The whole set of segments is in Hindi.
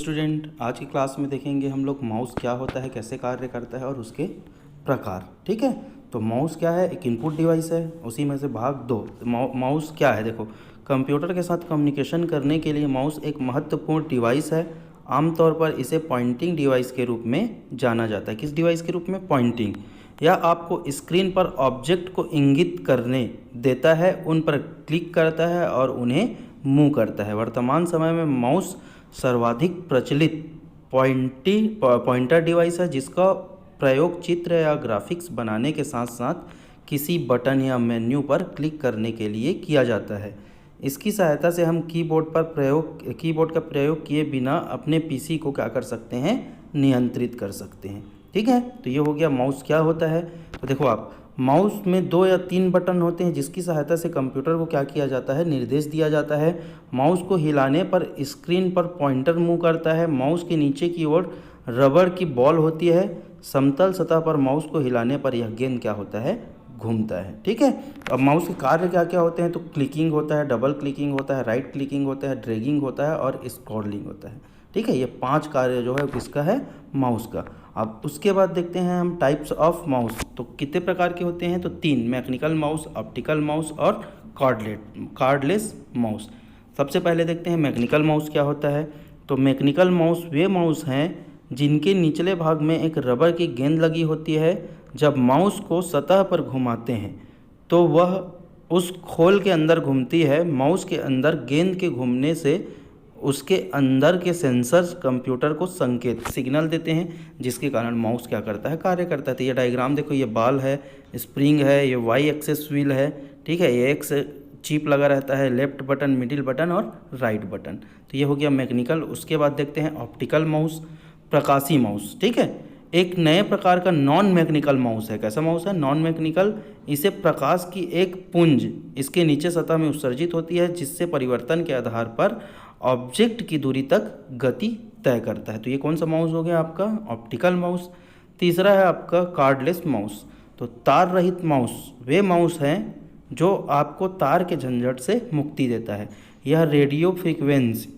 स्टूडेंट, आज की क्लास में देखेंगे हम लोग माउस क्या होता है, कैसे कार्य करता है और उसके प्रकार। ठीक है, तो माउस क्या है? एक इनपुट डिवाइस है। उसी में से भाग दो। तो माउस क्या है? देखो, कंप्यूटर के साथ कम्युनिकेशन करने के लिए माउस एक महत्वपूर्ण डिवाइस है। आमतौर पर इसे पॉइंटिंग डिवाइस के रूप में जाना जाता है। किस डिवाइस के रूप में? पॉइंटिंग। यह आपको स्क्रीन पर ऑब्जेक्ट को इंगित करने देता है, उन पर क्लिक करता है और उन्हें मूव करता है। वर्तमान समय में माउस सर्वाधिक प्रचलित पॉइंटर डिवाइस है, जिसका प्रयोग चित्र या ग्राफिक्स बनाने के साथ साथ किसी बटन या मेन्यू पर क्लिक करने के लिए किया जाता है। इसकी सहायता से हम कीबोर्ड का प्रयोग किए बिना अपने पीसी को क्या कर सकते हैं? नियंत्रित कर सकते हैं। ठीक है, तो ये हो गया माउस क्या होता है। तो देखो, आप माउस में 2 या 3 बटन होते हैं, जिसकी सहायता से कंप्यूटर को क्या किया जाता है? निर्देश दिया जाता है। माउस को हिलाने पर स्क्रीन पर पॉइंटर मूव करता है। माउस के नीचे की ओर रबड़ की बॉल होती है। समतल सतह पर माउस को हिलाने पर यह गेंद क्या होता है? घूमता है। ठीक है, अब माउस के कार्य क्या क्या होते हैं? तो क्लिकिंग होता है, डबल क्लिकिंग होता है, राइट क्लिकिंग होता है, ड्रैगिंग होता है और स्क्रॉलिंग होता है। ठीक है, ये 5 कार्य जो है किसका है? माउस का। अब उसके बाद देखते हैं हम टाइप्स ऑफ माउस। तो कितने प्रकार के होते हैं? तो 3, मैकेनिकल माउस, ऑप्टिकल माउस और कार्डलेस माउस। सबसे पहले देखते हैं मैकेनिकल माउस क्या होता है। तो मैकेनिकल माउस वे माउस हैं जिनके निचले भाग में एक रबर की गेंद लगी होती है। जब माउस को सतह पर घुमाते हैं तो वह उस खोल के अंदर घूमती है। माउस के अंदर गेंद के घूमने से उसके अंदर के सेंसर्स कंप्यूटर को संकेत सिग्नल देते हैं, जिसके कारण माउस क्या करता है? कार्य करता है। तो ये डायग्राम देखो, ये बाल है, स्प्रिंग है, ये वाई एक्सेस व्हील है। ठीक है, ये एक्स चिप लगा रहता है, लेफ्ट बटन, मिडिल बटन और राइट बटन। तो ये हो गया मैकेनिकल। उसके बाद देखते हैं ऑप्टिकल माउस, प्रकाशी माउस। ठीक है, एक नए प्रकार का नॉन मैकेनिकल माउस है। कैसा माउस है? Non mechanical. इसे प्रकाश की एक पुंज इसके नीचे सतह में उत्सर्जित होती है, जिससे परिवर्तन के आधार पर ऑब्जेक्ट की दूरी तक गति तय करता है। तो ये कौन सा माउस हो गया आपका? Optical mouse. तीसरा है आपका कार्डलेस माउस। तो तार रहित माउस वे माउस हैं जो आपको तार के झंझट से मुक्ति देता है। यह रेडियो फ्रीक्वेंसी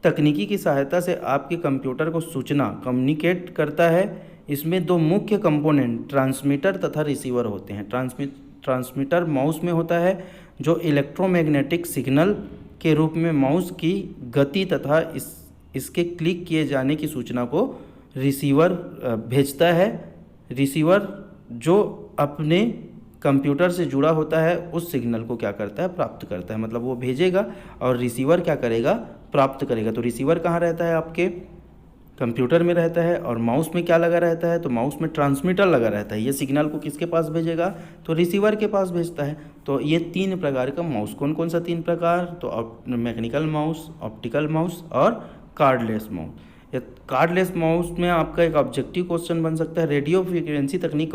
तकनीकी की सहायता से आपके कंप्यूटर को सूचना कम्युनिकेट करता है। इसमें 2 मुख्य कंपोनेंट ट्रांसमीटर तथा रिसीवर होते हैं। ट्रांसमीटर माउस में होता है, जो इलेक्ट्रोमैग्नेटिक सिग्नल के रूप में माउस की गति तथा इसके क्लिक किए जाने की सूचना को रिसीवर भेजता है। रिसीवर जो अपने कंप्यूटर से जुड़ा होता है उस सिग्नल को क्या करता है? प्राप्त करता है। मतलब वो भेजेगा और रिसीवर क्या करेगा? प्राप्त करेगा। तो रिसीवर कहाँ रहता है? आपके कंप्यूटर में रहता है। और माउस में क्या लगा रहता है? तो माउस में ट्रांसमीटर लगा रहता है। ये सिग्नल को किसके पास भेजेगा? तो रिसीवर के पास भेजता है। तो ये 3 प्रकार का माउस। कौन कौन सा 3 प्रकार? तो मैकेनिकल माउस, ऑप्टिकल माउस और कार्डलेस माउस। कार्डलेस माउस में आपका एक ऑब्जेक्टिव क्वेश्चन बन सकता है, रेडियो फ्रीक्वेंसी तकनीक